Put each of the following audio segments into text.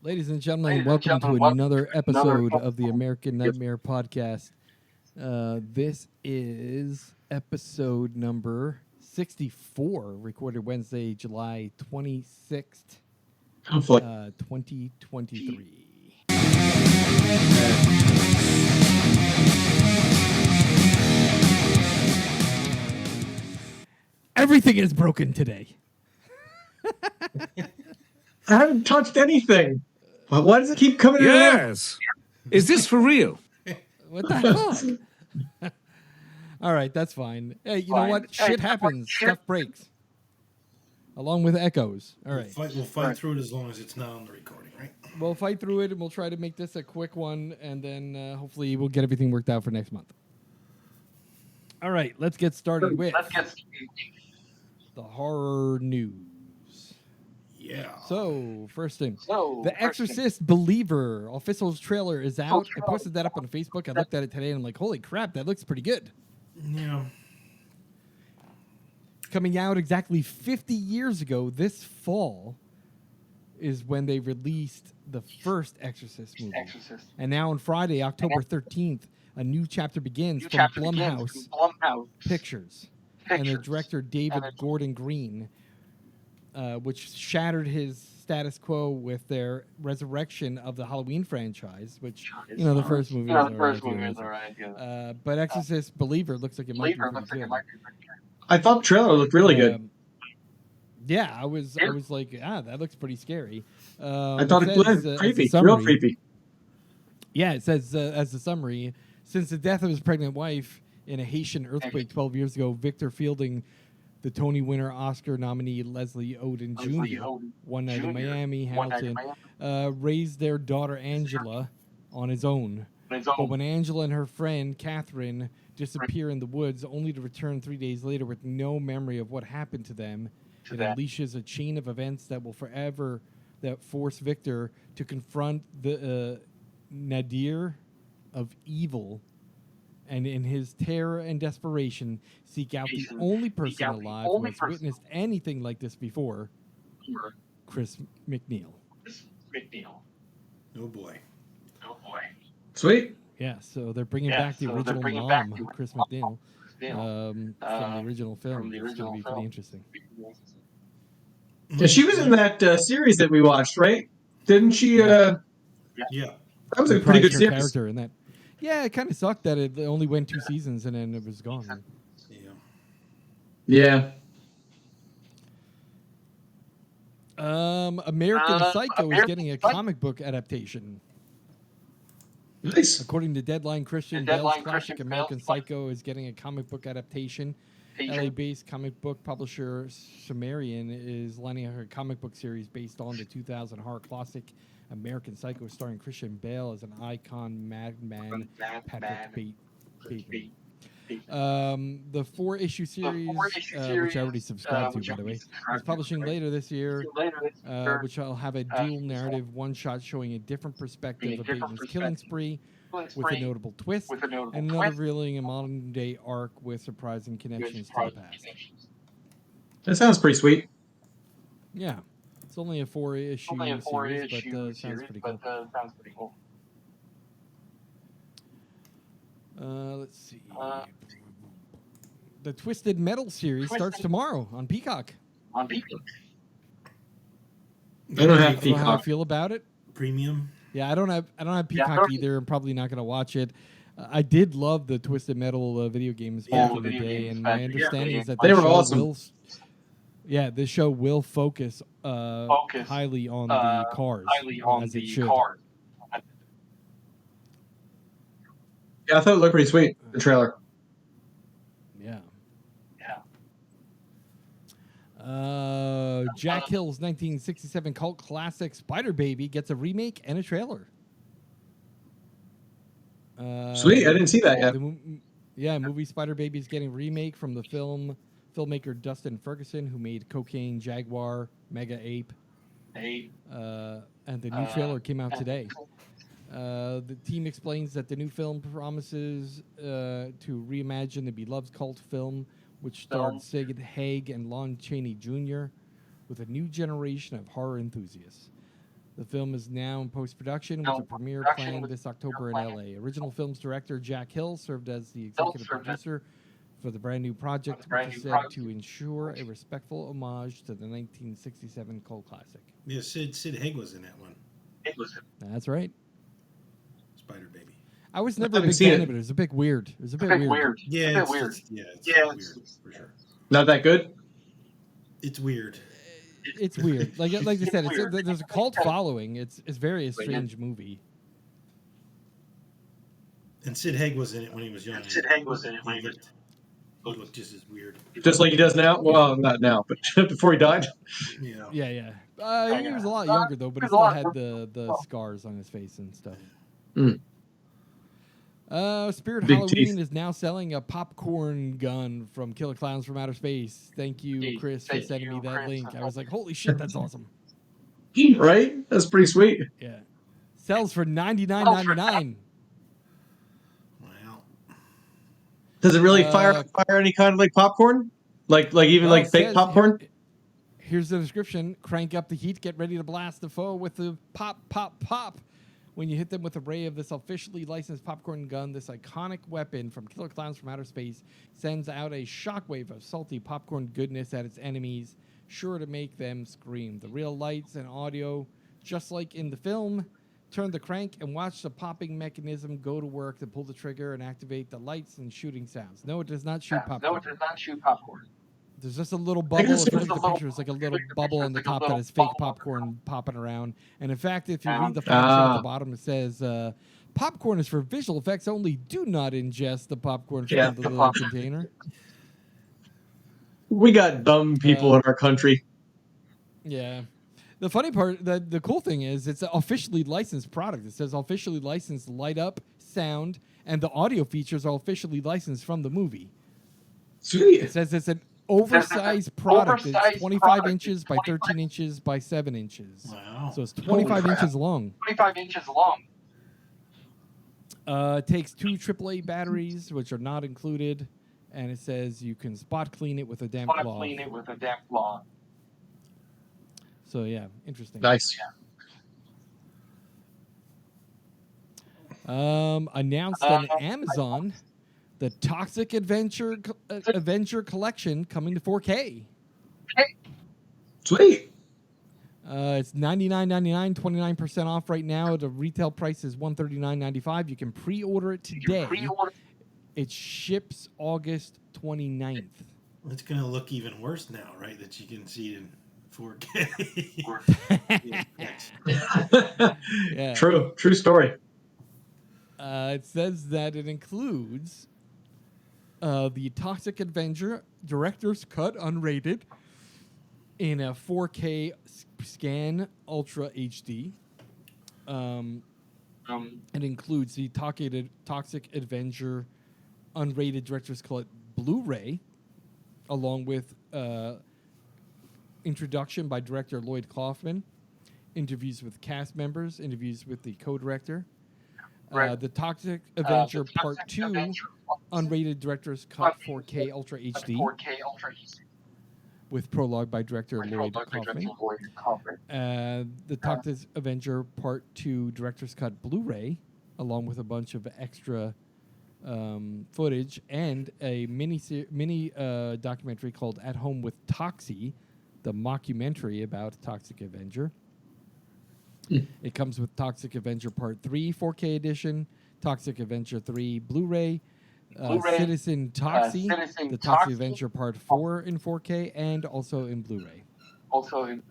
Ladies and gentlemen, welcome to another episode of the American Nightmare Podcast. This is episode number 64, recorded Wednesday, July 26th, 2023. Everything is broken today. I haven't touched anything. Why does it keep coming in? Yes. Is this for real? What the fuck? All right, that's fine. Hey, you know what? Shit happens. Stuff breaks. Along with echoes. All right. We'll fight through it as long as it's not on the recording, right? We'll fight through it, and we'll try to make this a quick one, and then hopefully we'll get everything worked out for next month. All right, let's get started with the horror news. Yeah. So, first thing. The Exorcist Believer official trailer is out. I posted that up on Facebook. I looked at it today, and I'm like, holy crap, that looks pretty good. Yeah. Coming out exactly 50 years ago, this fall, is when they released the first Exorcist movie. And now on Friday, October 13th, a new chapter begins from Blumhouse Pictures. And the director, David Gordon Green, which shattered his status quo with their resurrection of the Halloween franchise, which, you know, the first movie was alright. But Exorcist Believer looks like it might be pretty good. I thought the trailer looked really good. Yeah, I was like, that looks pretty scary. I thought it was creepy, real creepy. Yeah, it says as a summary, since the death of his pregnant wife in a Haitian earthquake 12 years ago, Victor Fielding, the Tony winner, Oscar nominee Leslie Odom Jr., One Night in Miami, Hamilton, raised their daughter Angela on his own. But when Angela and her friend Catherine disappear in the woods, only to return 3 days later with no memory of what happened to them, it unleashes a chain of events that will forever force Victor to confront the nadir of evil, and in his terror and desperation, seek out the only person alive who has witnessed anything like this before, Chris McNeil. Oh boy. Sweet. Yeah, so they're bringing back the original mom, Chris McNeil, from the original film. It's going to be pretty interesting. Yeah, she was in that series that we watched, right? Didn't she? Yeah. That was a pretty good series. Character in that. Yeah, it kind of sucked that it only went 2 seasons and then it was gone. Yeah. American Psycho is getting a comic book adaptation. Nice. According to Deadline, Christian Bale's classic American Psycho is getting a comic book adaptation. LA-based comic book publisher Sumerian is lining up a comic book series based on the 2000 horror classic American Psycho, starring Christian Bale as an icon madman Patrick Bateman. The 4-issue series, which I already subscribed to, by the way, is publishing later this year, which will have a dual narrative one-shot showing a different perspective of Bateman's killing spree with a notable twist, and another revealing a modern-day arc with surprising connections to the past. That sounds pretty sweet. Yeah. It's only a 4-issue series, but sounds pretty cool. Let's see. The Twisted Metal series starts tomorrow on Peacock. I don't have Peacock. You know how I Peacock. feel about it? Premium. Yeah, I don't have Peacock either. I'm probably not going to watch it. I did love the Twisted Metal video games back in the day, and my understanding is that they were awesome. This show will focus highly on the cars, as it should. Yeah, I thought it looked pretty sweet, the trailer. Yeah. Jack Hill's 1967 cult classic Spider Baby gets a remake and a trailer. Sweet, I didn't see that yet. Movie Spider Baby is getting a remake from the filmmaker Dustin Ferguson, who made Cocaine Jaguar, Mega Ape. And the new trailer came out today. The team explains that the new film promises to reimagine the beloved cult film, which starred Sid Haig and Lon Chaney Jr., with a new generation of horror enthusiasts. The film is now in post-production with a premiere planned this October in LA. Original film's director Jack Hill served as the executive producer for the brand new project, which is said to ensure a respectful homage to the 1967 cult classic. Yeah, Sid Haig was in that one. That's right. Spider Baby. I was never a big fan of it. It was a bit weird. It was a bit weird. Yeah, it's weird. It's weird for sure. Not that good? It's weird. It's weird. Like I said, there's a cult following. It's very a strange movie. And Sid Haig was in it when he was young. He looked just as weird. Just like he does now? Well, not now, but before he died. Yeah. Yeah. He was a lot younger though, but he still had the scars on his face and stuff. Spirit Big Halloween teeth. is now selling a popcorn gun from Killer Clowns from Outer Space. Thank you, Chris, for sending me that link. I was like, holy shit, that's awesome. Right? That's pretty sweet. Yeah. Sells for $99.99. Wow. Does it really fire any kind of like popcorn? Like even Well, like fake popcorn? Here's the description. Crank up the heat. Get ready to blast the foe with the pop, pop, pop. When you hit them with a ray of this officially licensed popcorn gun, this iconic weapon from Killer Clowns from Outer Space sends out a shockwave of salty popcorn goodness at its enemies, sure to make them scream. The real lights and audio, just like in the film, turn the crank and watch the popping mechanism go to work to pull the trigger and activate the lights and shooting sounds. No, it does not shoot popcorn. There's just a little bubble. If you look at the picture, it's like a little bubble on the top that is fake popcorn popping around. And in fact, if you read the fact sheet at the bottom, it says, popcorn is for visual effects only. Do not ingest the popcorn from the little container. We got dumb people in our country. Yeah. The funny part, the cool thing is it's an officially licensed product. It says officially licensed light up, sound, and the audio features are officially licensed from the movie. Sweet. It says it's an oversized product. It's 25 inches by 13 inches by 7 inches. Wow. So it's 25 inches long. It takes 2 AAA batteries, which are not included, and it says you can spot clean it with a damp cloth. So yeah, interesting. Nice. Announced on Amazon, the Toxic Avenger collection coming to 4K. Sweet. It's $99.99, 29% off right now. The retail price is $139.95. You can pre-order it today. It ships August 29th. It's going to look even worse now, right? That you can see it in 4K. Yeah. True story. It says that it includes the Toxic Avenger Director's Cut Unrated in a 4K scan Ultra HD. It includes the Toxic Avenger Unrated Director's Cut Blu-ray, along with introduction by director Lloyd Kaufman, interviews with cast members, interviews with the co-director. The Toxic Avenger Part 2 Unrated Director's Cut 4K Ultra HD with prologue by director Lloyd Kaufman. The Toxic Avenger Part 2 Director's Cut Blu-ray, along with a bunch of extra footage, and a mini documentary called At Home with Toxie, the mockumentary about Toxic Avenger. It comes with Toxic Avenger Part 3 4K edition, Toxic Avenger 3 Blu-ray, Citizen Toxie, the Toxic Avenger Part 4 in 4K, and also in Blu-ray. Wasn't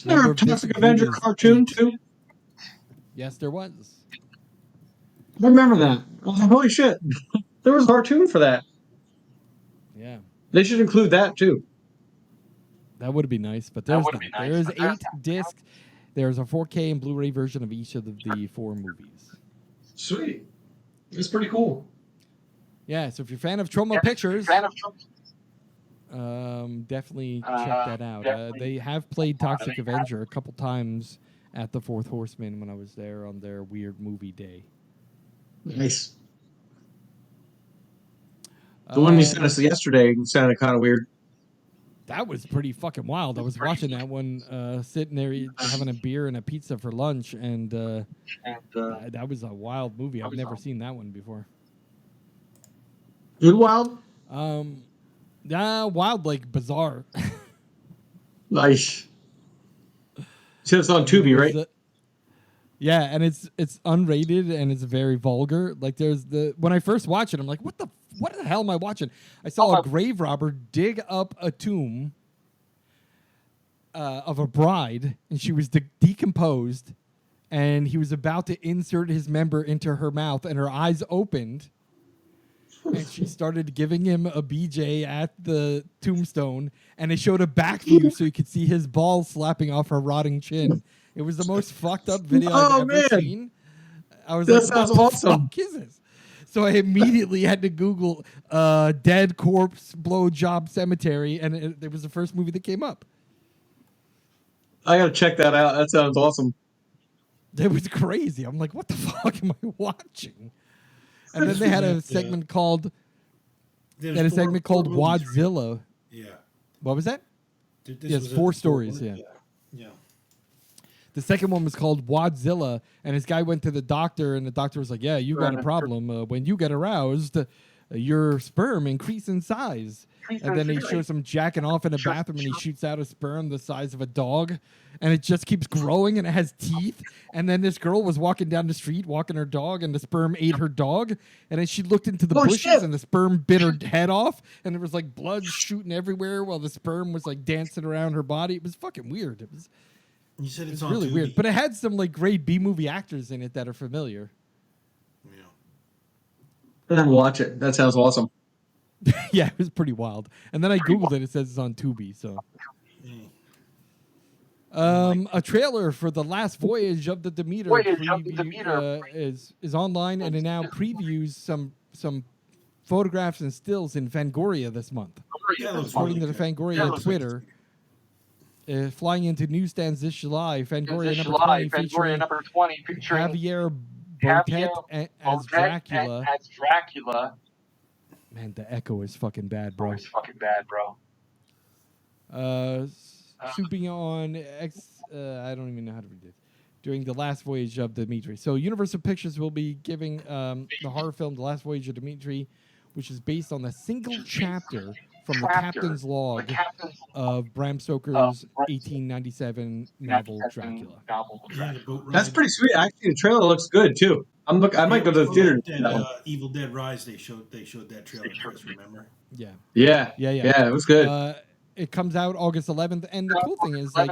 there a Toxic Avenger cartoon too? Yes, there was. I remember that. I was like, holy shit. There was a cartoon for that. Yeah. They should include that too. That would be nice, but there's not. There's 8 discs. There's a 4K and Blu-ray version of each of the 4 movies. Sweet. It's pretty cool. Yeah, so if you're a fan of Troma Pictures, definitely check that out. They have played Toxic Avenger a couple times at the Fourth Horseman when I was there on their weird movie day. Nice. The one you sent us yesterday sounded kind of weird. That was pretty fucking wild. I was watching that one, sitting there having a beer and a pizza for lunch, and that was a wild movie. I've never seen that one before. Good Wild? Wild, like bizarre. Nice. You said it's on Tubi, right? Yeah, and it's unrated and it's very vulgar. Like when I first watched it, I'm like, what the hell am I watching? I saw a grave robber dig up a tomb of a bride, and she was decomposed, and he was about to insert his member into her mouth, and her eyes opened, and she started giving him a BJ at the tombstone, and it showed a back view so you could see his balls slapping off her rotting chin. It was the most fucked up video I've ever seen. I was like, sounds what awesome. the fuck is this? So I immediately had to Google dead corpse blowjob cemetery, and it was the first movie that came up. I gotta check that out. That sounds awesome. It was crazy. I'm like, what the fuck am I watching? And then they had a segment called Wadzilla. Yeah. What was that? Yes, 4 stories. Yeah. The second one was called Wadzilla, and this guy went to the doctor, and the doctor was like, "Yeah, you got a problem. When you get aroused, your sperm increase in size." And then he shows him jacking off in a bathroom, and he shoots out a sperm the size of a dog, and it just keeps growing, and it has teeth. And then this girl was walking down the street, walking her dog, and the sperm ate her dog. And then she looked into the bushes, and the sperm bit her head off, and there was like blood shooting everywhere while the sperm was like dancing around her body. It was fucking weird. You said it's really on weird, Tubi. but it had some like great B movie actors in it that are familiar. I'm gonna watch it. That sounds awesome. Yeah, it was pretty wild. And then I googled it. It says it's on Tubi. So, a trailer for The Last Voyage of the Demeter is online, and it now previews some photographs and stills in Fangoria this month. According to the Fangoria Twitter. Flying into newsstands this July, Fangoria number 20 featuring Javier Botet as Dracula. Man, the echo is fucking bad, bro. Swooping on I don't even know how to read it. During The Last Voyage of Dimitri. So Universal Pictures will be giving the horror film The Last Voyage of Dimitri, which is based on a single chapter from the Captain's Log of Bram Stoker's 1897 novel Dracula. That's pretty sweet. Actually, the trailer looks good too. I might go to the theater. Evil Dead Rise. They showed that trailer for us. Remember? Yeah. It was good. It comes out August 11th, and the cool thing is, like,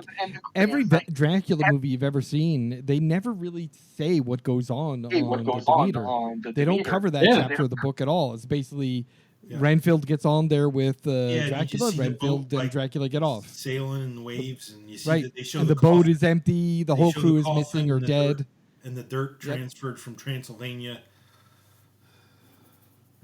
every Dracula movie you've ever seen, they never really say what goes on the Demeter. They don't cover that chapter of the book at all. It's basically Renfield gets on there with Dracula, Renfield and Dracula get off. Sailing in the waves, and you see that they show and the boat is empty, the whole crew is missing or dead. And the dirt transferred from Transylvania.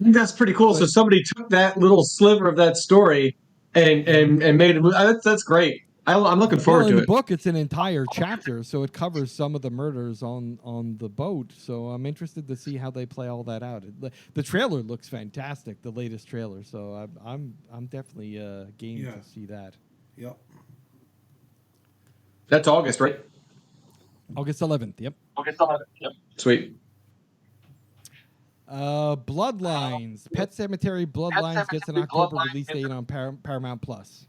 I think that's pretty cool. So somebody took that little sliver of that story and made it. That's great. I'm looking forward to it. In the book, it's an entire chapter, so it covers some of the murders on the boat. So I'm interested to see how they play all that out. The trailer looks fantastic, the latest trailer. So I'm definitely game to see that. Yep. That's August, right? August 11th. Yep. Sweet. Bloodlines. Pet Sematary Bloodlines gets an October release date on Paramount Plus.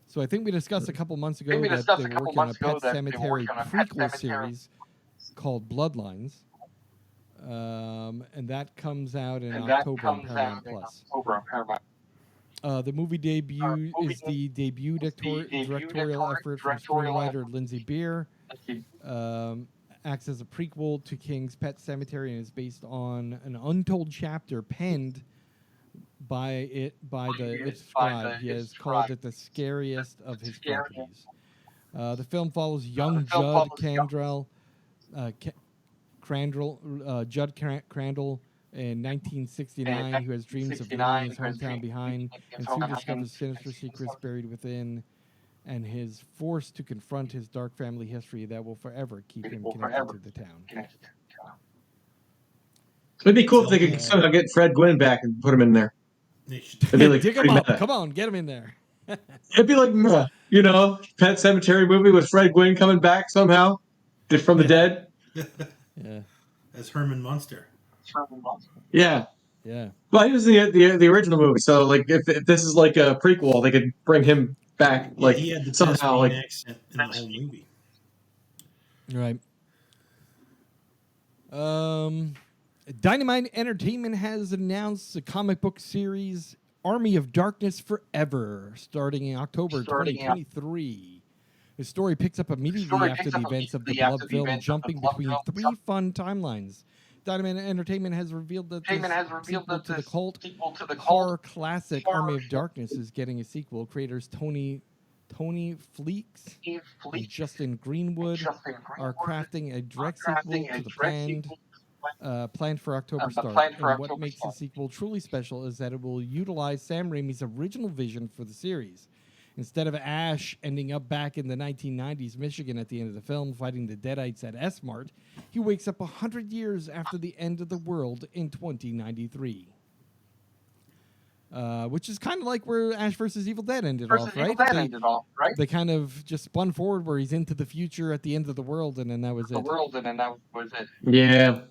So I think we discussed a couple months ago that they were working on a Pet Sematary prequel series called Bloodlines. And that comes out in October on Paramount Plus. The movie debut is the debut directorial effort from screenwriter Lindsay Beer. Acts as a prequel to King's Pet Sematary and is based on an untold chapter penned by the scribe. He has called it the scariest of his properties. The film follows young Judd Crandall in 1969, who has dreams of leaving his hometown behind and soon discovers sinister secrets buried within, and his forced to confront his dark family history that will forever keep him connected to the town. It'd be cool if they could somehow get Fred Gwynn back and put him in there. Dig him up. Come on, get him in there. It'd be like, Pet Cemetery movie with Fred Gwynn coming back somehow from the dead. Yeah. As Herman Munster. Yeah. Yeah. Well, he was the original movie, so like if this is like a prequel, they could bring him back Yeah, he had the best somehow Maine accent in the whole movie. Right. Dynamite Entertainment has announced a comic book series, Army of Darkness Forever, starting in October 2023. The story picks up immediately after the events of the beloved film, jumping between three fun timelines. Dynamite Entertainment has revealed that this sequel to the cult horror classic Army of Darkness is getting a sequel. Creators Tony Fleeks and Justin Greenwood are crafting a direct sequel to the planned for October start. And what makes the sequel truly special is that it will utilize Sam Raimi's original vision for the series. Instead of Ash ending up back in the 1990s Michigan at the end of the film fighting the Deadites at S-Mart, he wakes up 100 years after the end of the world in 2093. Which is kind of like where Ash vs. Evil Dead ended off, right? They kind of just spun forward where he's into the future at the end of the world, and then that was it. Yeah.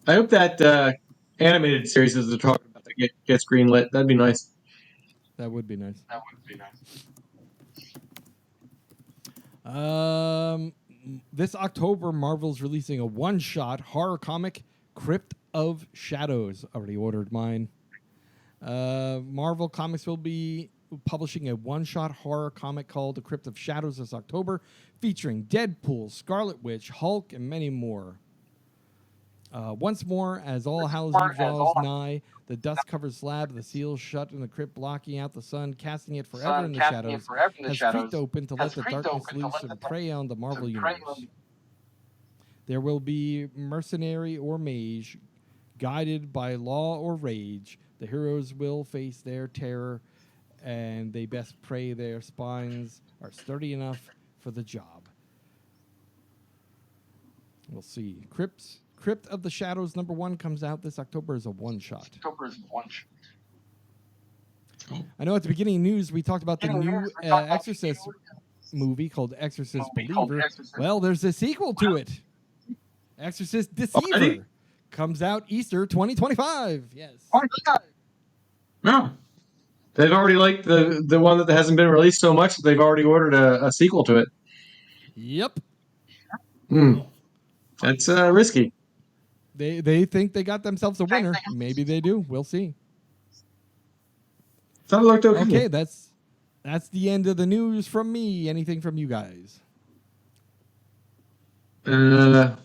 I hope that animated series that they're talking about that gets greenlit. That'd be nice. That would be nice. This October, Marvel's releasing a one-shot horror comic, Crypt of Shadows. Already ordered mine. Marvel Comics will be publishing a one-shot horror comic called The Crypt of Shadows this October, featuring Deadpool, Scarlet Witch, Hulk, and many more. Once more, as All Hallows Eve draws nigh, the dust covers slab, the seals shut in the crypt, blocking out the sun, casting it forever in the shadows, has creaked open to let the darkness loose and prey on the Marvel Universe. There will be mercenary or mage, guided by law or rage. The heroes will face their terror, and they best pray their spines are sturdy enough for the job. We'll see. Crypt of the Shadows #1 comes out this October as a one-shot. I know at the beginning of news we talked about the new Exorcist movie called Exorcist Believer. Well, there's a sequel to it. Exorcist Deceiver comes out Easter 2025. Yes. No. They've already liked the one that hasn't been released so much that they've already ordered a sequel to it. Yep. That's risky. They think they got themselves a winner. Maybe they do. We'll see. That looked okay. Okay, that's the end of the news from me. Anything from you guys? No,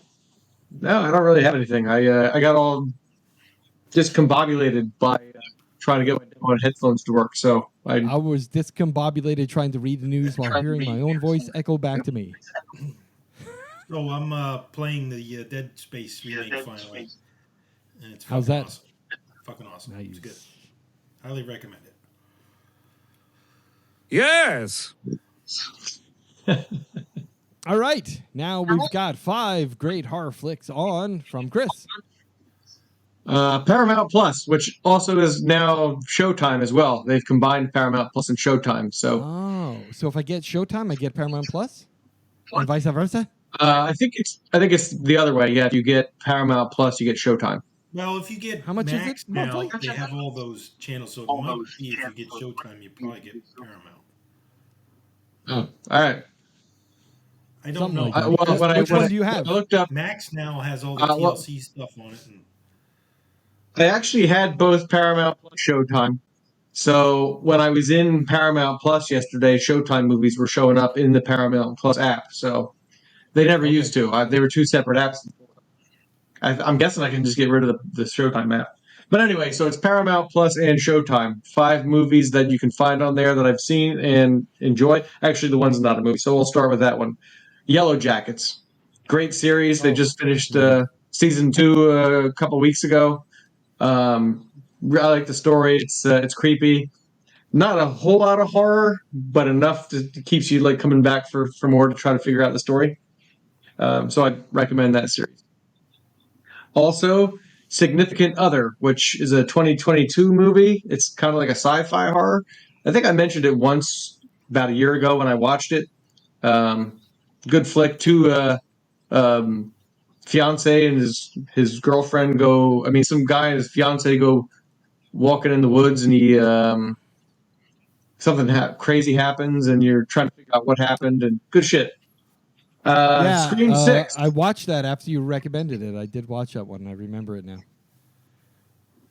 I don't really have anything. I got all discombobulated by trying to get my demo headphones to work. So I was discombobulated trying to read the news while hearing my own voice echo back to me. So I'm playing the Dead Space remake finally. And it's How's that? Awesome. Fucking awesome. Nice. It's good. Highly recommend it. Yes. All right. Now we've got 5 great horror flicks on from Chris. Paramount Plus, which also is now Showtime as well. They've combined Paramount Plus and Showtime. So if I get Showtime, I get Paramount Plus, and vice versa. I think it's the other way. Yeah, if you get Paramount Plus, you get Showtime. Well, if you get How much Max is it now, monthly? they have all those channels. So it might be if you get Showtime, you probably get Paramount. Oh, all right. I don't know. Which one do you have? I looked up. Max now has all the TLC stuff on it. I actually had both Paramount Plus Showtime. So when I was in Paramount Plus yesterday, Showtime movies were showing up in the Paramount Plus app. So they never used to. They were two separate apps. I'm guessing I can just get rid of the Showtime app. But anyway, so it's Paramount Plus and Showtime. 5 movies that you can find on there that I've seen and enjoy. Actually, the one's not a movie, so we'll start with that one. Yellow Jackets. Great series. They just finished season 2 a couple weeks ago. I like the story. It's creepy. Not a whole lot of horror, but enough to keeps you like coming back for more to try to figure out the story. So I'd recommend that series. Also, Significant Other, which is a 2022 movie. It's kind of like a sci-fi horror. I think I mentioned it once about a year ago when I watched it. Good flick. Two fiance and his girlfriend go. I mean, some guy and his fiance go walking in the woods, and he something crazy happens, and you're trying to figure out what happened. And good shit. Scream 6. I watched that after you recommended it. I did watch that one. I remember it now.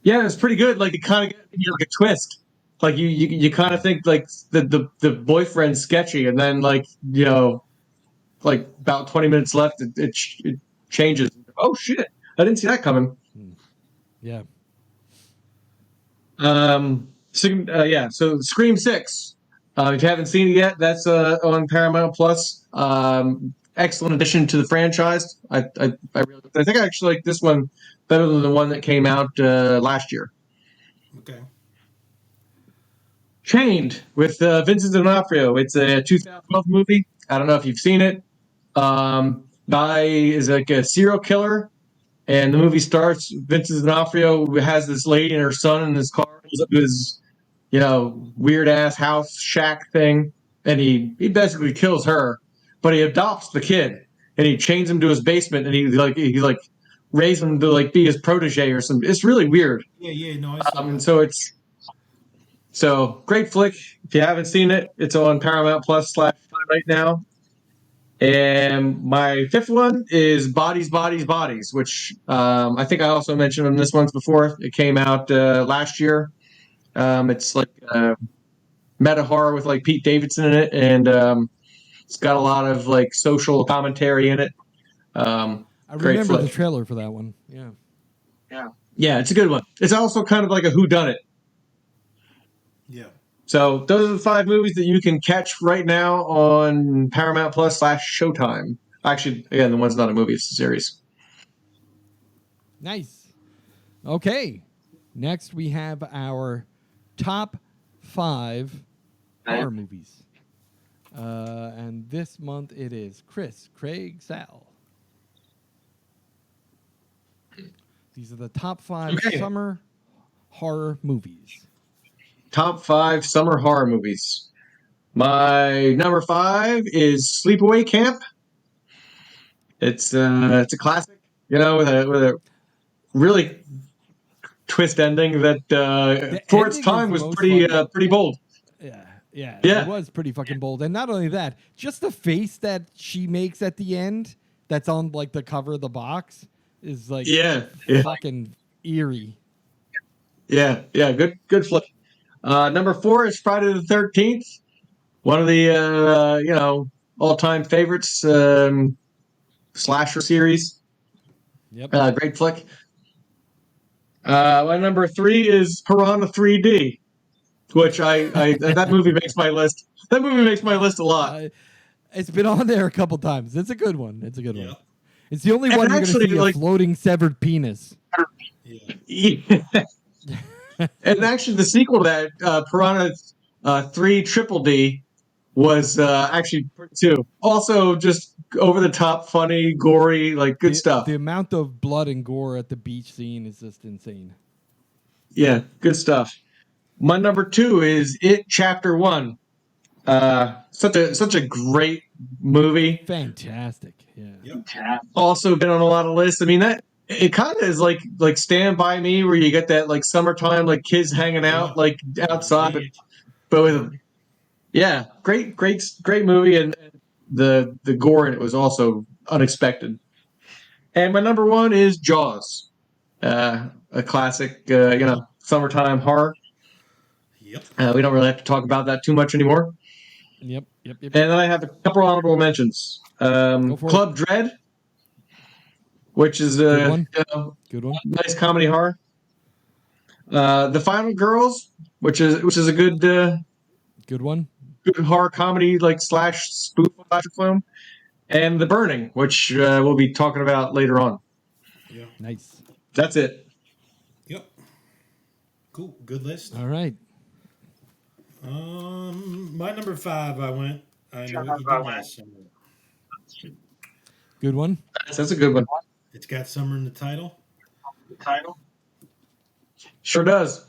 Yeah, it's pretty good. Like it kind of gives you like a twist. Like you kind of think like the boyfriend's sketchy, and then like like about 20 minutes left, it changes. Oh shit! I didn't see that coming. Yeah. So Scream 6. If you haven't seen it yet, that's on Paramount Plus. Excellent addition to the franchise. I think I actually like this one better than the one that came out last year. Okay. Chained with Vincent D'Onofrio. It's a 2012 movie. I don't know if you've seen it. Guy is like a serial killer, and the movie starts. Vincent D'Onofrio has this lady and her son in his car. Pulls up to his, weird ass house shack thing, and he basically kills her, but he adopts the kid and he chains him to his basement, and he raised him to like be his protege or something. It's really weird. Yeah. No, I saw that. So great flick. If you haven't seen it, it's on Paramount Plus / right now. And my fifth one is Bodies, Bodies, Bodies, which I think I also mentioned on this once before. It came out last year. It's like meta horror with like Pete Davidson in it, and it's got a lot of like social commentary in it. I remember the trailer for that one. Yeah, it's a good one. It's also kind of like a whodunit. Yeah. So those are the 5 movies that you can catch right now on Paramount Plus / Showtime. Actually, again, the one's not a movie; it's a series. Nice. Okay. Next, we have our top 5 horror movies. And this month it is Chris, Craig, Sal. These are the top 5 summer horror movies. Top 5 summer horror movies. My number 5 is Sleepaway Camp. It's a classic, with a really twist ending that for its time was pretty bold. Yeah. It was pretty fucking bold. And not only that, just the face that she makes at the end that's on like the cover of the box is like fucking eerie. Yeah, good flip. Number 4 is Friday the 13th. One of the all-time favorites, slasher series. Yep. Great flick. My number 3 is Piranha 3D, which that movie makes my list. That movie makes my list a lot. It's been on there a couple times. It's a good one. It's the only one you're going to see a floating severed penis. Yeah. And actually, the sequel to that, Piranha 3 Triple D, was actually too. Also, just over the top, funny, gory, like good stuff. The amount of blood and gore at the beach scene is just insane. Yeah, good stuff. My number 2 is It Chapter 1. Such a great movie. Fantastic. Yeah. Yep. Also been on a lot of lists. I mean, that it kind of is like Stand By Me, where you get that like summertime, like kids hanging out like outside, but with great movie, and the gore in it was also unexpected. And my number 1 is Jaws, a classic, summertime horror. Yep. We don't really have to talk about that too much anymore. Yep. And then I have a couple honorable mentions. Club Dread, which is a good one. Nice comedy horror. The Final Girls, which is a good one. Good horror comedy like / spoof slasher film. And The Burning, which we'll be talking about later on. Yeah. Nice. That's it. Yep. Cool. Good list. All right. My number 5, I know what you did last summer. Good one. That's a good one. It's got summer in the title. Sure does.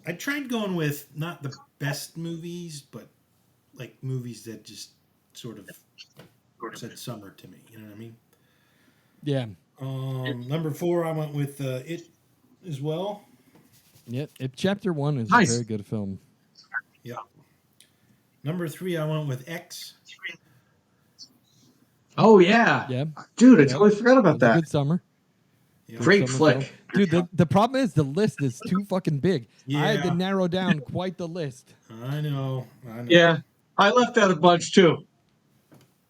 I tried going with not the best movies, but like movies that just sort of said summer to me. You know what I mean? Yeah. Number 4, I went with It as well. Yep. Chapter 1 is Nice. a very good film. Yeah. Number 3, I went with X. Oh yeah, Yeah. dude, I Yep. totally forgot It about was a that. good summer. Yeah. Good Great summer flick. film. Dude, the problem is the list is too fucking big. I had to Yeah. narrow down quite the list. I know. Yeah, I left out a bunch too.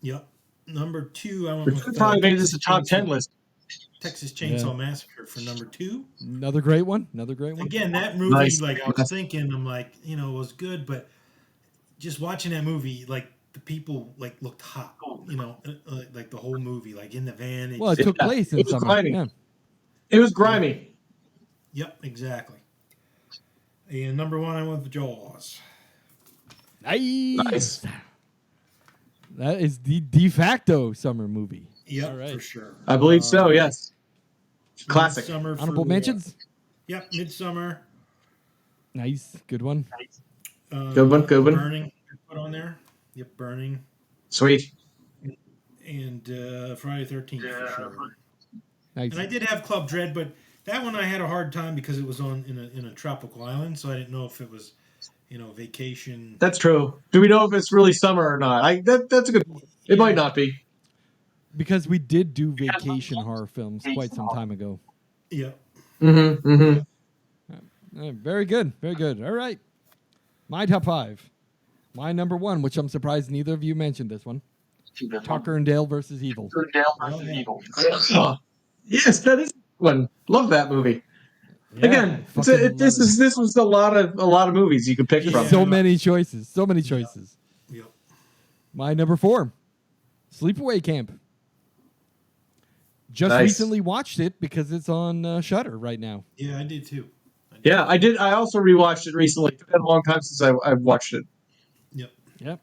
Yep. Number 2, I went We with could probably made this a top 10 list. Texas Yeah. Chainsaw Massacre for number 2. Another great one. Another great one. Again, that movie, Nice. like I was thinking, I'm like, it was good, but just watching that movie, like the people like looked hot, like the whole movie, like in the van. Well, it took place in It was summer. grimy. Yeah. It was grimy. Yep, exactly. And number 1, I went with Jaws. Nice. That is the de facto summer movie. Yep, All right. for sure. I believe so. Yes. Classic. Midsommar Honorable for, mentions? Yep, Midsummer. Nice. Good one. Good one. Good one. Burning, put on there. Yep, Burning. Sweet. And Friday the 13th for sure. Nice. And I did have Club Dread, but that one I had a hard time because it was in a tropical island, so I didn't know if it was, vacation. That's true. Do we know if it's really summer or not? That's a good point. It might not be. Because we did do vacation horror films quite some time ago. Yeah. Mm-hmm. Mm-hmm. Very good. Very good. All right. My top 5. My number 1, which I'm surprised neither of you mentioned this one. Tucker and Dale versus Evil. Yes, that is one. Love that movie. Yeah, Again, fucking love this was a lot of movies you could pick it. from. So many choices. So many choices. Yep. My number 4, Sleepaway Camp. Just Nice. recently watched it because it's on Shudder right now. Yeah, I did too. Yeah, I did. I also rewatched it recently. It's been a long time since I've watched it. Yep. Yep.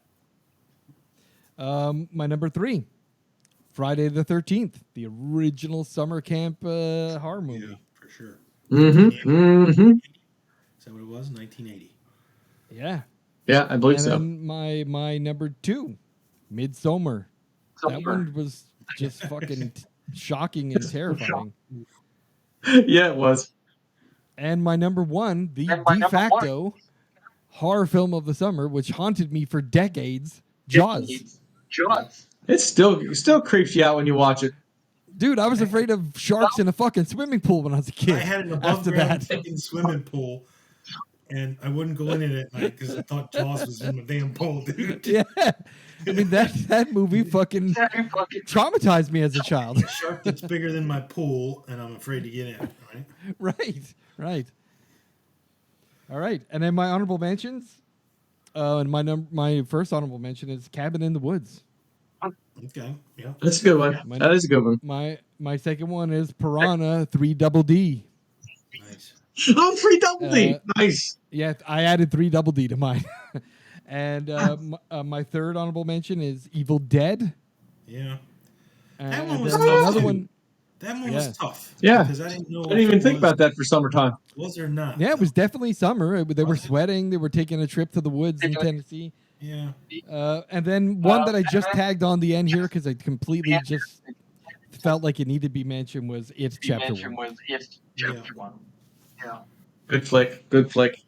My number 3, Friday the 13th, the original summer camp horror movie. Yeah, for sure. Mm-hmm. Mm-hmm. Is that what it was? 1980. Yeah. Yeah, I believe And so. then my number 2, Midsommar. That one was just fucking shocking and terrifying. Yeah, it was. And my number 1, the de facto horror film of the summer, which haunted me for decades, Jaws. It still creeps you out when you watch it. Dude, I was afraid of sharks in a fucking swimming pool when I was a kid. I had an above After ground that. fucking swimming pool, and I wouldn't go in it at night because I thought Jaws was in the damn pool, dude. Yeah. I mean, that movie fucking traumatized me as a child. A shark that's bigger than my pool, and I'm afraid to get in it. Right? Right. All right. And then my honorable mentions. And my first honorable mention is Cabin in the Woods. Okay. Yeah. That's a good one. That is a good one. My second one is Piranha 3 Double D. Nice. Oh, free double D. Nice. Yeah, I added 3 Double D to mine. And my third honorable mention is Evil Dead. Yeah. And That one was then tough, another too. one. That one Yeah. was tough. Yeah. Because I didn't know. I didn't even think about that for summertime. Was or not? Yeah, it was definitely summer. They were sweating. They were taking a trip to the woods in Tennessee. Yeah. And then one that I just tagged on the end here because I completely just felt like it needed to be mentioned was It Chapter 1. Yeah. Good flick. Good flick.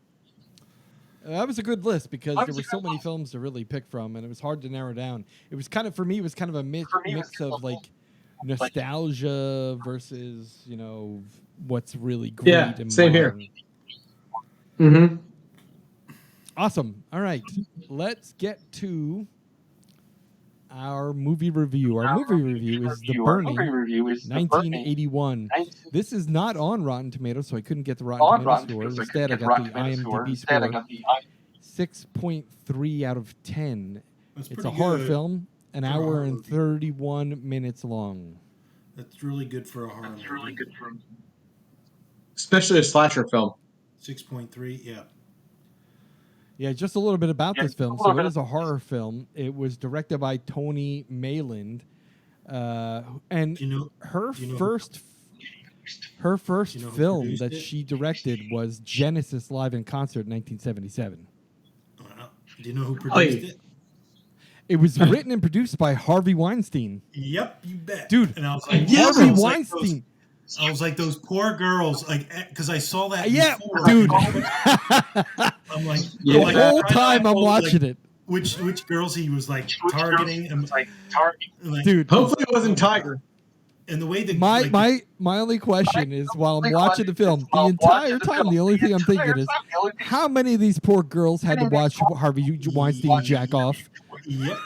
That was a good list because there were so many films to really pick from, and it was hard to narrow down. It was kind of, for me, it was kind of a mix of like nostalgia versus, what's really great. Yeah, and same here. modern. Mm-hmm. Awesome. All right. Let's get to our movie review. Our movie review is The Burning, 1981. This is not on Rotten Tomatoes, so I couldn't get the Rotten Tomatoes score. Instead, I got the IMDb score, 6.3 out of 10. That's It's a pretty horror good film, an for a hour horror and movie. 31 minutes long. That's really good for a horror movie. Especially a slasher film. 6.3. Yeah. Yeah, just a little bit about this film. So it is a horror film. It was directed by Tony Mayland. And Do you know? her do you know- first Her first You know who film produced that it? she directed was Genesis Live in Concert in 1977. Wow. Do you know who Really? produced it? It was written and produced by Harvey Weinstein. Yep, you bet. Dude, And I was like, Yeah. Harvey I was like Weinstein. I was like those poor girls, like because I saw that Yeah, before. dude. I'm like, Yeah. The I'm like, whole trying to time I'm unfold, watching like, it. which girls he was like targeting, and like, Dude, Hopefully it wasn't Tiger. and the way that my like, my only question is, while I'm watching the film, the entire time, the only thing I'm thinking is, how many of these poor girls had to watch Harvey Weinstein jack off? yep.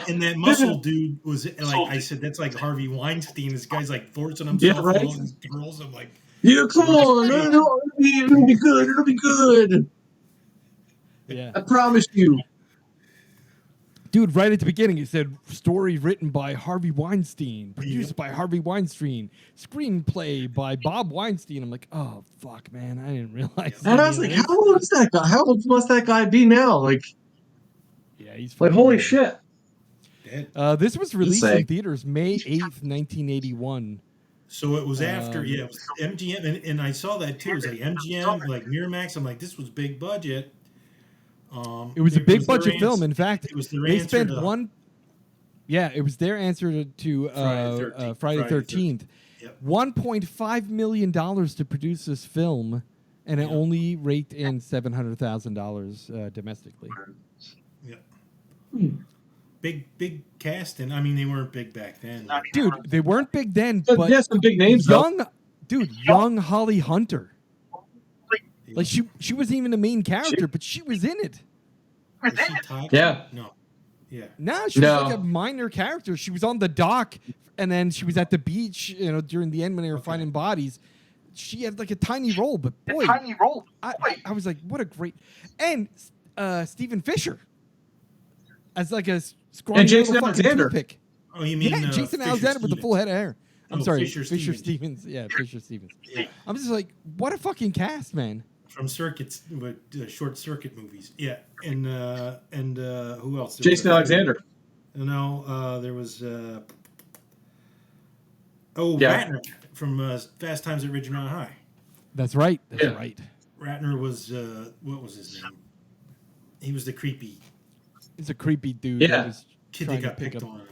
And that muscle dude was like, I said, that's like Harvey Weinstein. This guy's like forcing Yeah, himself right. on all these girls. I'm like, Yeah, come on. It'll be good. It'll be good. Yeah. I promise you. Dude, right at the beginning, it said story written by Harvey Weinstein, produced by Harvey Weinstein, screenplay by Bob Weinstein. I'm like, oh, fuck, man. I didn't realize. And I was like, how old is that guy? How old must that guy be now? Like, Yeah, he's like fucking holy old. shit. This was released say. in theaters May 8th, 1981. so it was after, it was MGM, and I saw that too. It was like MGM, like Miramax. I'm like, this was big budget. It was a big their budget film. In fact, it was their they answer spent to one. Yeah, it was their answer to Friday 13th. Yep. $1.5 million to produce this film, and it only raked in $700,000 domestically. Yeah. Big cast, and I mean they weren't big back then. Dude, they weren't big then, But but yeah, some big names though. young Holly Hunter. Like she wasn't even the main character, but she was in it. Was she Tiger? Yeah. No. Yeah. No, she was like a minor character. She was on the dock, and then she was at the beach, during the end when they were finding bodies. She had like a tiny role, but boy, I was like, what a great... And Stephen Fisher as like a scrawny And Jason little fucking Alexander. toothpick. Oh, you mean Jason Fisher Alexander with the full head of hair. I'm Oh, sorry, Fisher Fisher Stevens. Stevens. Yeah, Fisher Stevens. Yeah. I'm just like, what a fucking cast, man. From Circuits, with short circuit movies. Yeah, and who else? There Jason was Alexander. No, there was Yeah. Ratner from Fast Times at Ridgemont High. That's right. That's Yeah. right. Ratner was what was his name? He was the creepy He's a creepy dude. Yeah. That was kid trying that to got pick picked up. on.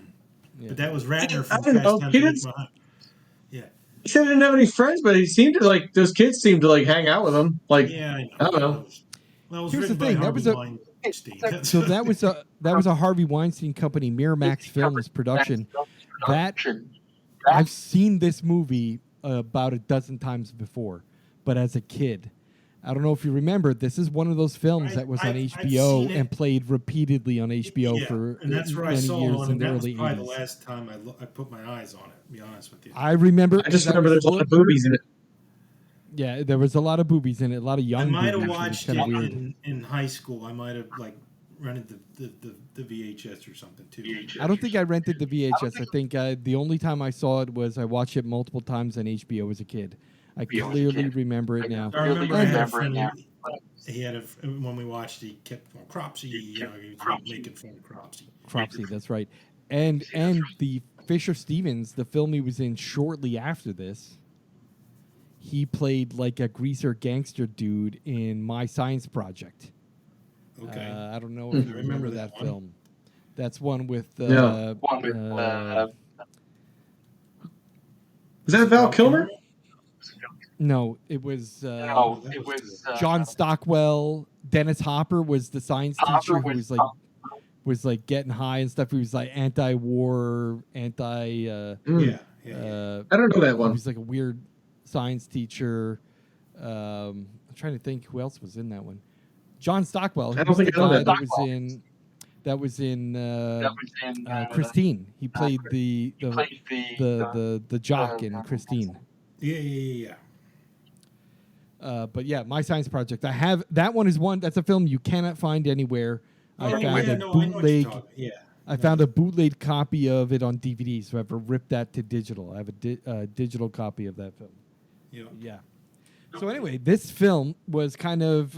Yeah. But that was Ratner I from don't Fast know. Times He at didn't- Ridgemont High. Yeah, He said he didn't have any friends, but he seemed to like those kids seemed to like hang out with him. Like, yeah, I don't know. Well, it was Here's the written by thing, that Harvey was a- Weinstein. So that was a Harvey Weinstein company, Miramax Films production. That I've seen this movie about a dozen times before, but as a kid. I don't know if you remember. This is one of those films that was on I've HBO seen it. and played repeatedly on HBO Yeah, for and that's where I many saw it years on, in and the that was early probably the 80s. last time I put my eyes on it. To be honest with you. I remember. I just remember there's a lot of boobies in it. Yeah, there was a lot of boobies in it, a lot of young I might boobies. have It was watched kinda it weird. in high school. I might have like rented the VHS or something too. I don't think I rented the VHS. I think the only time I saw it was I watched it multiple times on HBO as a kid. I clearly remember it now. I remember I And had a friend. He had when we watched, he kept on Cropsy. He was making fun of Cropsy. Cropsy, that's right. And the Fisher Stevens, the film he was in shortly after this, he played like a greaser gangster dude in My Science Project. Okay. I don't know if you remember remember that that one. film. That's one with No. Was that Val Kilmer? no, it was John. John Stockwell. Dennis Hopper was the science teacher who was like getting high and stuff. He was like anti-war, Yeah. I don't know that He one. was like a weird science teacher. I'm trying to think who else was in that one. John Stockwell. I don't was think the I know guy that. that was in Christine. He played the jock in Christine. Yeah. But yeah, My Science Project. I have that one. That's a film you cannot find anywhere. I found a I know what you're bootleg. talking. Yeah. I found a bootleg copy of it on DVD, so I have to rip that to digital. I have a digital copy of that film. Yeah. Yeah. So anyway, this film was kind of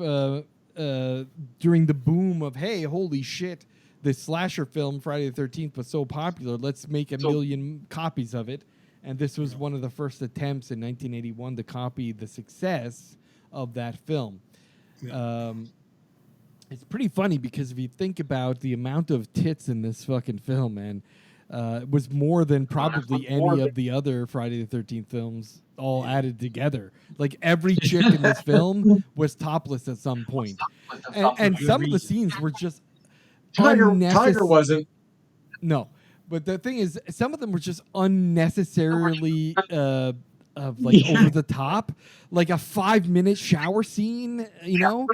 during the boom of, hey, holy shit, the slasher film Friday the 13th was so popular. Let's make a million copies of it. and this was one of the first attempts in 1981 to copy the success of that film. Yeah. It's pretty funny because if you think about the amount of tits in this fucking film, man, it was more than probably any of the other Friday the 13th films all added together. Like every chick in this film was topless at some point. And some of the scenes were just Tiger wasn't. No. But the thing is, some of them were just unnecessarily over the top. Like a 5-minute shower scene, you know?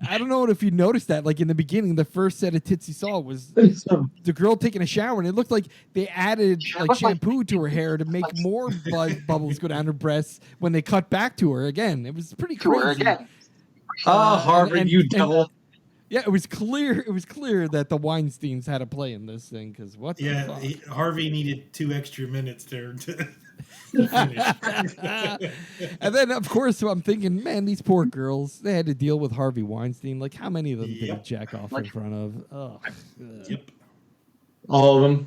I don't know if you noticed that. Like in the beginning, the first set of tits you saw was the girl taking a shower, and it looked like they added like shampoo to her hair to make more bubbles go down her breasts when they cut back to her again. It was pretty crazy. Oh, Harvard, you devil. Yeah, it was clear. It was clear that the Weinsteins had a play in this thing because what? Yeah, the fuck? Harvey needed 2 extra minutes there to And then, of course, I'm thinking, man, these poor girls, they had to deal with Harvey Weinstein. Like, how many of them did he jack off in front of? Oh, Yep. All of them.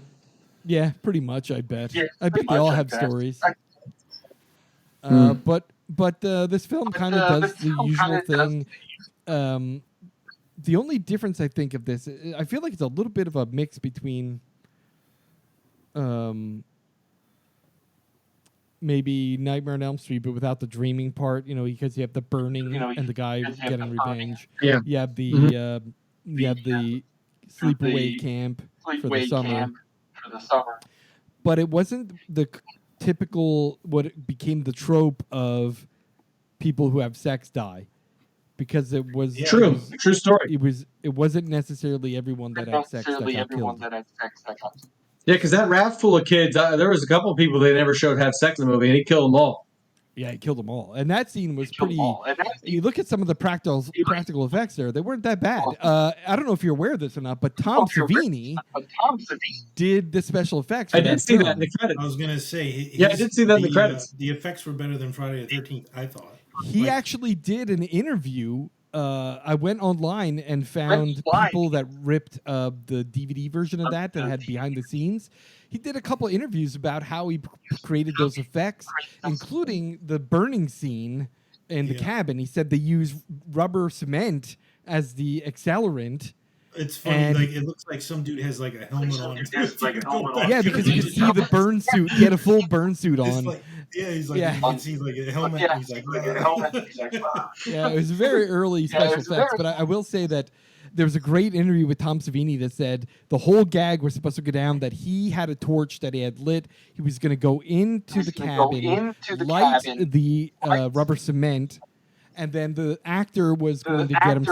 Yeah, pretty much, I bet. Yeah, I bet they all have stories. But this film kind of does the usual thing. The only difference I think of this, I feel like it's a little bit of a mix between maybe Nightmare on Elm Street, but without the dreaming part, you know, because you have the burning and the guy getting revenge. Yeah. You have the you have the sleepaway camp for the summer. But it wasn't the typical what it became the trope of people who have sex die. Because it was true story. It wasn't necessarily everyone that had sex that got killed. Yeah, because that raft full of kids, there was a couple of people they never showed have sex in the movie, and he killed them all. Yeah, he killed them all, and that scene was pretty. You look at some of the practical effects there; they weren't that bad. I don't know if you're aware of this or not, but Tom Savini did the special effects. I did see that in the credits. I was gonna say, I did see that in the credits. The effects were better than Friday the 13th, I thought. He actually did an interview. I went online and found people that ripped the DVD version of that had behind the scenes. He did a couple of interviews about how he created those effects, including the burning scene in the cabin. He said they use rubber cement as the accelerant. It's funny, like it looks like some dude has like a helmet on. Yeah, because you can see the burn suit. He had a full burn suit on. He's like, you can see like a helmet. Yeah, he's like, yeah, it was very early special effects, but I will say that there was a great interview with Tom Savini that said the whole gag was supposed to go down that he had a torch that he had lit. He was going to go into the cabin, light the rubber cement, and then the actor was going to get him,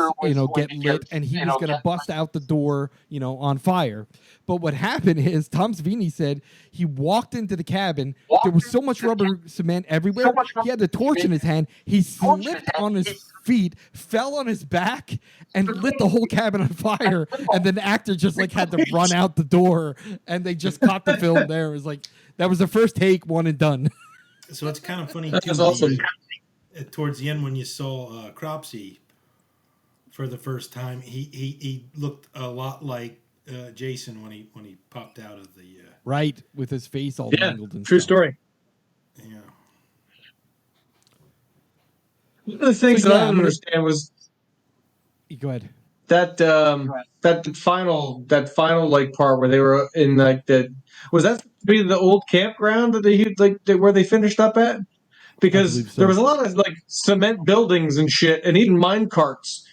get lit, and he was going to bust out the door, on fire. But what happened is Tom Savini said he walked into the cabin. There was so much rubber cement everywhere. He had the torch in his hand. He slipped on his feet, fell on his back, and lit the whole cabin on fire. And then the actor just had to run out the door, and they just caught the film there. It was like that was the first take, one and done. So it's kind of funny too. That's awesome. Towards the end, when you saw Cropsey for the first time, he looked a lot like Jason when he popped out of the right with his face all mangled and true stuff. Story. Yeah. One of the things that I didn't understand was go ahead. That final part where they were in was that the old campground that where they finished up at? Because there was a lot of cement buildings and shit, and even mine carts.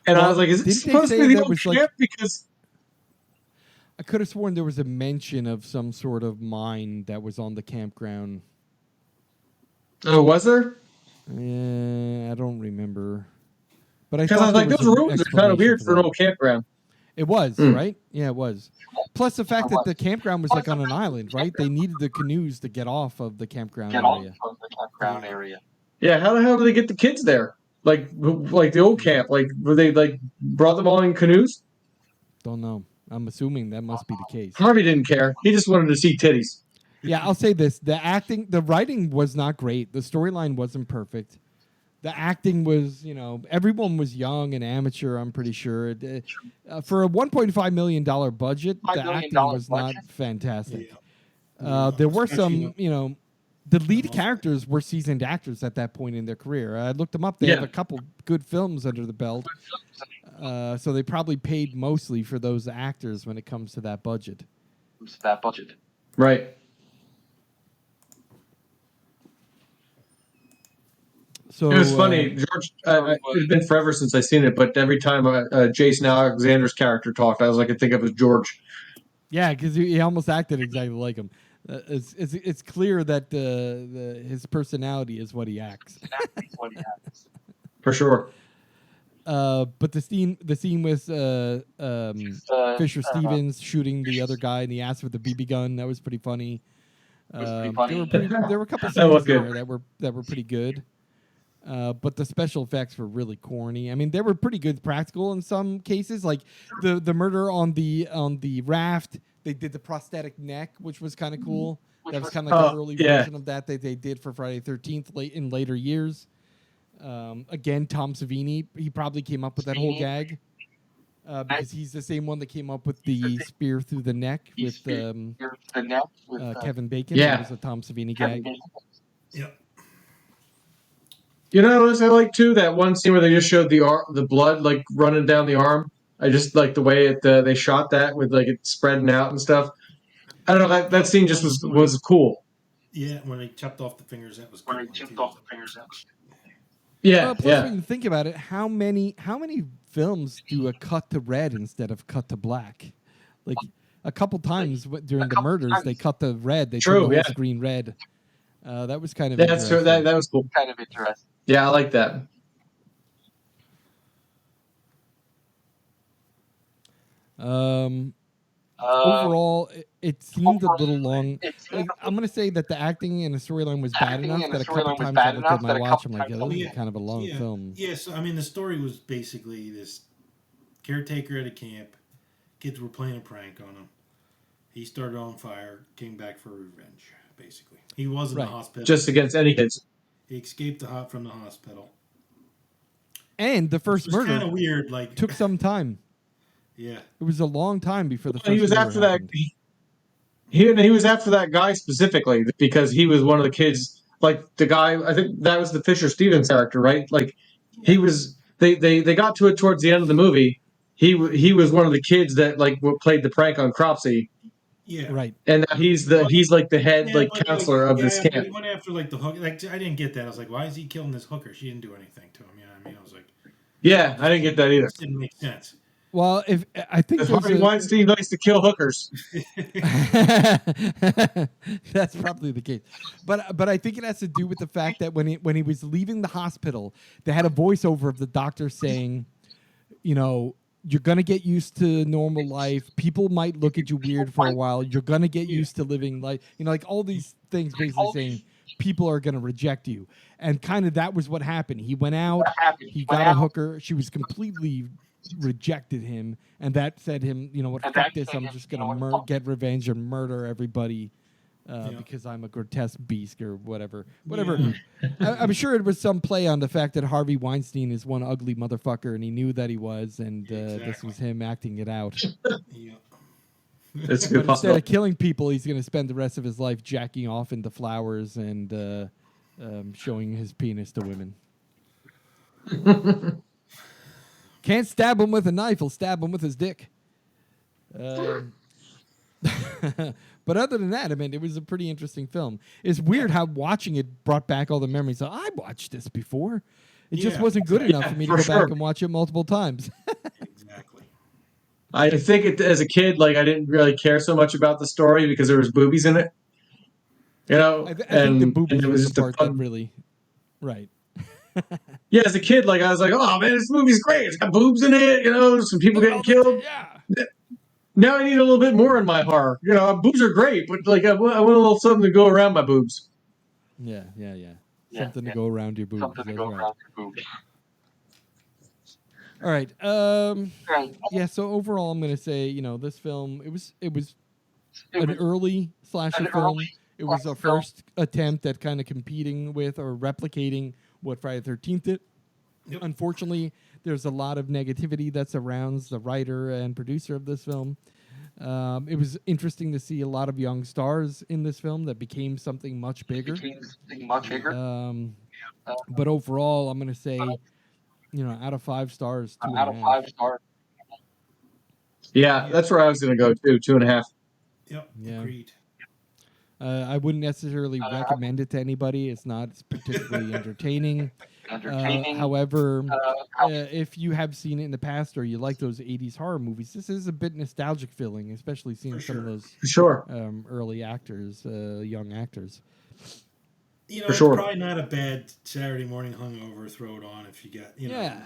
And I was like, is it supposed to be the old camp? Because I could have sworn there was a mention of some sort of mine that was on the campground. Oh, was there? I don't remember. But I was like, those rooms are kind of weird for an old campground. It was, right? Yeah, it was. Plus the fact that the campground was on an island, right? They needed the canoes to get off of the campground area. Yeah, how the hell did they get the kids there? Like the old camp? Were they brought them all in canoes? Don't know. I'm assuming that must be the case. Harvey didn't care. He just wanted to see titties. Yeah, I'll say this. The writing was not great. The storyline wasn't perfect. The acting was, everyone was young and amateur, I'm pretty sure. For a $1.5 million budget, the acting was not fantastic. There were some, the lead characters were seasoned actors at that point in their career. I looked them up. They have a couple good films under the belt. So they probably paid mostly for those actors when it comes to that budget. Right. So It was funny, George. It's been forever since I've seen it, but every time Jason Alexander's character talked, I could think of as George. Yeah, because he almost acted exactly like him. It's clear that his personality is what he acts. For sure. But the scene with Fisher Stevens shooting the other guy in the ass with the BB gun, that was pretty funny. There were a couple scenes there that were pretty good. But the special effects were really corny. I mean, they were pretty good practical in some cases. Like the murder on the raft, they did the prosthetic neck, which was kind of cool. That was kind of like an early version of that they did for Friday the 13th in later years. Again, Tom Savini, he probably came up with that whole gag because he's the same one that came up with the spear through the neck with Kevin Bacon. Yeah. It was a Tom Savini gag. Yeah. You know what else I like too? That one scene where they just showed the blood like running down the arm. I just like the way they shot that with like it spreading out and stuff. I don't know, that scene just was cool. Yeah, when they chopped off the fingers, that was good. Yeah, plus, when you think about it, how many films do a cut to red instead of cut to black? Like a couple times during the murders, they cut the red. They turned the whole screen red. That was kind of that's true. That was cool. Kind of interesting. Yeah, I like that. Overall, it seemed a little long. Like, I'm going to say that the acting and the storyline was bad enough that a couple times I looked at my watch, I'm like, yeah, this is kind of a long film. Yeah, so, I mean, the story was basically this caretaker at a camp. Kids were playing a prank on him. He started on fire, came back for revenge, basically. He was in the hospital. Just against any kids. He escaped from the hospital. And the first murder kind of weird, like took some time. Yeah, it was a long time before the first. He was after happened. that. He was after that guy specifically because he was one of the kids. Like the guy, I think that was the Fisher Stevens character, right? Like he was. They got to it towards the end of the movie. He was one of the kids that like played the prank on Cropsey. Yeah, right. And he's like the head counselor of this camp. He went after like the hook. Like I didn't get that. I was like, why is he killing this hooker? She didn't do anything to him. You know what I mean? I was like, yeah, I didn't get that either. It didn't make sense. Well, if I think Harvey Weinstein likes to kill hookers. That's probably the case, but I think it has to do with the fact that when he was leaving the hospital, they had a voiceover of the doctor saying, you know, you're gonna get used to normal life. People might look at you weird for a while. You're gonna get used to living life. You know, like all these things basically saying people are gonna reject you, and kind of that was what happened. He went out, he got a hooker. She was completely rejected him, and that said him, you know what, fuck this, I'm just gonna get revenge and murder everybody because I'm a grotesque beast or whatever. I'm sure it was some play on the fact that Harvey Weinstein is one ugly motherfucker, and he knew that he was, and this was him acting it out. It's good. But instead of killing people, he's gonna spend the rest of his life jacking off into flowers and showing his penis to women. Can't stab him with a knife. He'll stab him with his dick. But other than that, I mean, it was a pretty interesting film. It's weird how watching it brought back all the memories. So I watched this before. It just wasn't good enough for me to go back and watch it multiple times. Exactly. I think as a kid, like I didn't really care so much about the story because there was boobies in it. You know, I think the boobies was the part that really, right. Yeah, as a kid, like I was like, "Oh man, this movie's great. It's got boobs in it. You know, some people getting killed." Yeah. Now I need a little bit more in my horror. You know, boobs are great, but like I want a little something to go around my boobs. Yeah. Something to go around your boobs. All right. Yeah. So overall, I'm gonna say, you know, this film it was an early slasher film. It was a first attempt at kind of competing with or replicating what Friday the 13th did. Yep. Unfortunately, there's a lot of negativity that surrounds the writer and producer of this film. It was interesting to see a lot of young stars in this film that became something much bigger. But overall, I'm going to say, out of 5 stars, 2.5. Yeah, that's where I was going to go too. 2.5. Yep. Yeah. Agreed. I wouldn't necessarily recommend it to anybody. It's not particularly entertaining. However, if you have seen it in the past or you like those 80s horror movies, this is a bit nostalgic feeling, especially seeing some of those early actors, young actors. It's probably not a bad Saturday morning hungover. Throw it on if you got,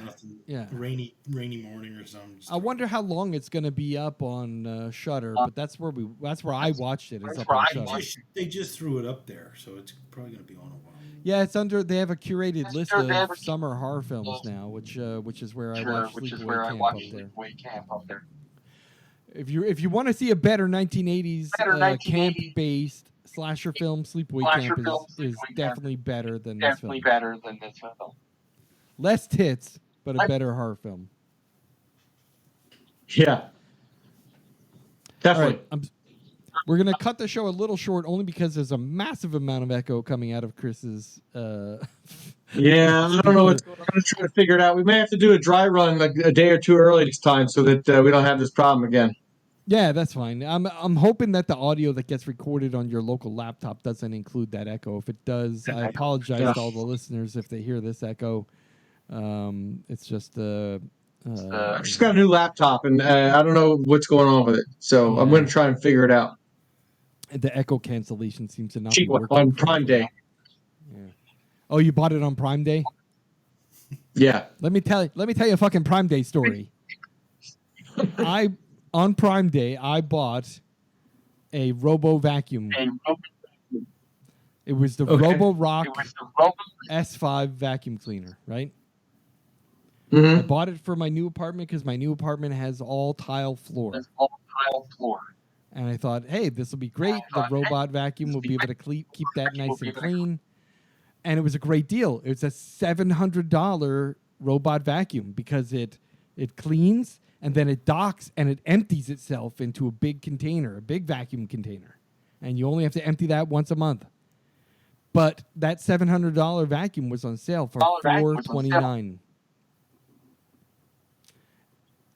nothing. Yeah. Rainy morning or something. I wonder how long it's going to be up on Shudder, but that's where I watched it. It's up on Shudder. They just threw it up there, so it's probably going to be on a while. Yeah, it's under. They have a curated list of summer horror films now, which is where I watch Sleepaway Camp up there. If you want to see a better 1980s camp-based slasher film, Sleepaway Camp is definitely better than this film. Less tits, but a better horror film. Yeah, definitely. Right, we're going to cut the show a little short only because there's a massive amount of echo coming out of Chris's... Yeah, I don't know what's going on. I'm going to try to figure it out. We may have to do a dry run like a day or two early this time so that we don't have this problem again. Yeah, that's fine. I'm hoping that the audio that gets recorded on your local laptop doesn't include that echo. If it does, I apologize to all the listeners if they hear this echo. It's just... I've just got a new laptop, and I don't know what's going on with it. So I'm going to try and figure it out. The echo cancellation seems to not cheap be working. On Prime Day. Yeah. Oh, you bought it on Prime Day? Yeah. Let me tell you a fucking Prime Day story. On Prime Day, I bought a Robo vacuum. It was the Robo Rock S5 vacuum cleaner, right? Mm-hmm. I bought it for my new apartment because my new apartment has all tile floor. And I thought, hey, this will be great. The robot vacuum will be able to keep that nice and clean. And it was a great deal. It was a $700 robot vacuum because it cleans and then it docks and it empties itself into a big container, a big vacuum container. And you only have to empty that once a month. But that $700 vacuum was on sale for $429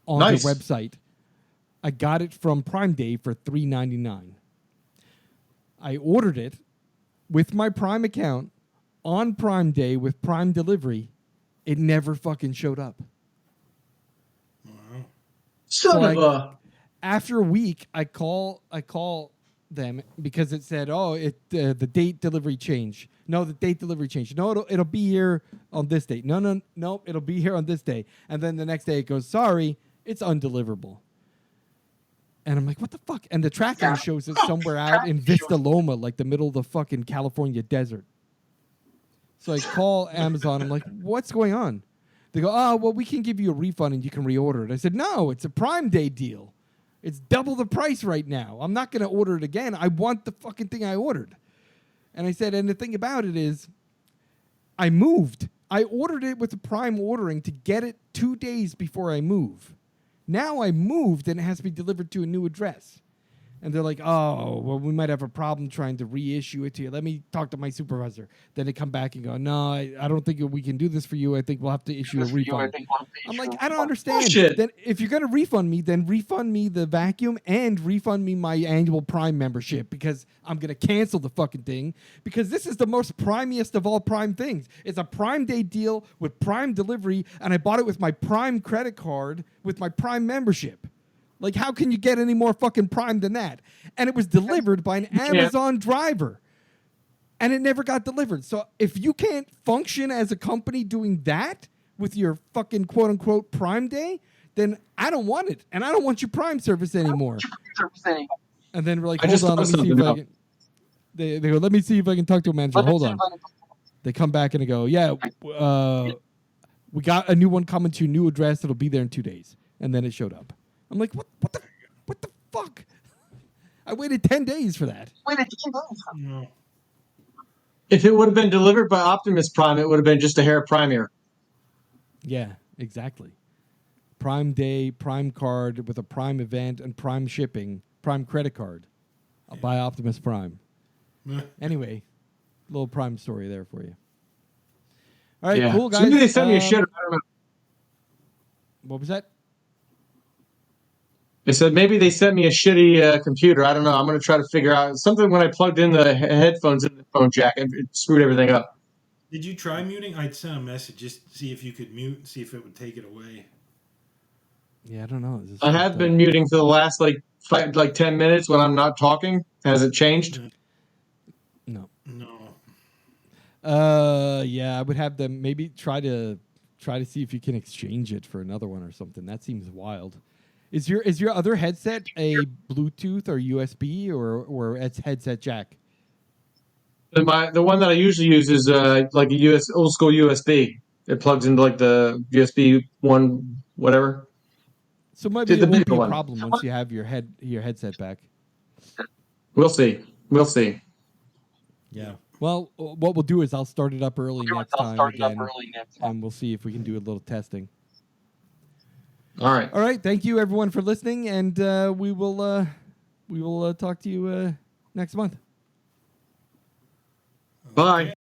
on the website. I got it from Prime Day for $399. I ordered it with my Prime account on Prime Day with Prime delivery. It never fucking showed up. Wow. After a week, I call them because it said, the date delivery changed. No, the date delivery changed. No, it'll be here on this date. No, it'll be here on this day. And then the next day it goes, sorry, it's undeliverable. And I'm like, what the fuck? And the tracking shows it somewhere out in Vista Loma, like the middle of the fucking California desert. So I call Amazon. I'm like, what's going on? They go, well, we can give you a refund and you can reorder it. I said, no, it's a Prime Day deal. It's double the price right now. I'm not going to order it again. I want the fucking thing I ordered. And I said, and the thing about it is, I moved. I ordered it with the Prime ordering to get it 2 days before I move. Now I moved and it has to be delivered to a new address. And they're like, we might have a problem trying to reissue it to you. Let me talk to my supervisor. Then they come back and go, no, I don't think we can do this for you. I think we'll have to issue a refund. I'm like, I don't understand. Bullshit. Then if you're going to refund me, then refund me the vacuum and refund me my annual Prime membership because I'm going to cancel the fucking thing because this is the most primiest of all Prime things. It's a Prime Day deal with Prime delivery, and I bought it with my Prime credit card with my Prime membership. Like, how can you get any more fucking Prime than that? And it was delivered by an Amazon driver. And it never got delivered. So if you can't function as a company doing that with your fucking quote-unquote Prime Day, then I don't want it. And I don't want your Prime service anymore. And then we're like, hold on, let me see if I can... They go, let me see if I can talk to a manager. Hold on. They come back and they go, we got a new one coming to your new address. It'll be there in 2 days. And then it showed up. I'm like, what the fuck? I waited 10 days for that. No. If it would have been delivered by Optimus Prime, it would have been just a hair primier. Yeah, exactly. Prime Day, Prime card with a Prime event and Prime shipping Prime credit card. I'll buy Optimus Prime. Yeah. Anyway, little Prime story there for you. All right, Yeah. cool, guys. So maybe they sent me a shit. I don't know. What was that? They said maybe they sent me a shitty computer. I don't know. I'm going to try to figure out something when I plugged in the headphones in the phone jack. It screwed everything up. Did you try muting? I'd send a message just to see if you could mute and see if it would take it away. Yeah, I don't know. Is this I have been muting for the last like 10 minutes when I'm not talking. Has it changed? No. No. Yeah, I would have them maybe try to see if you can exchange it for another one or something. That seems wild. Is your other headset a Bluetooth or USB or it's headset jack? The one that I usually use is like a old school USB. It plugs into like the USB one whatever. So maybe The it won't bigger be a one. problem once you have your headset back. We'll see. We'll see. Yeah. Well, what we'll do is I'll start it up early next time again, and we'll see if we can do a little testing. All right. All right. Thank you everyone for listening, and we will talk to you next month. Bye.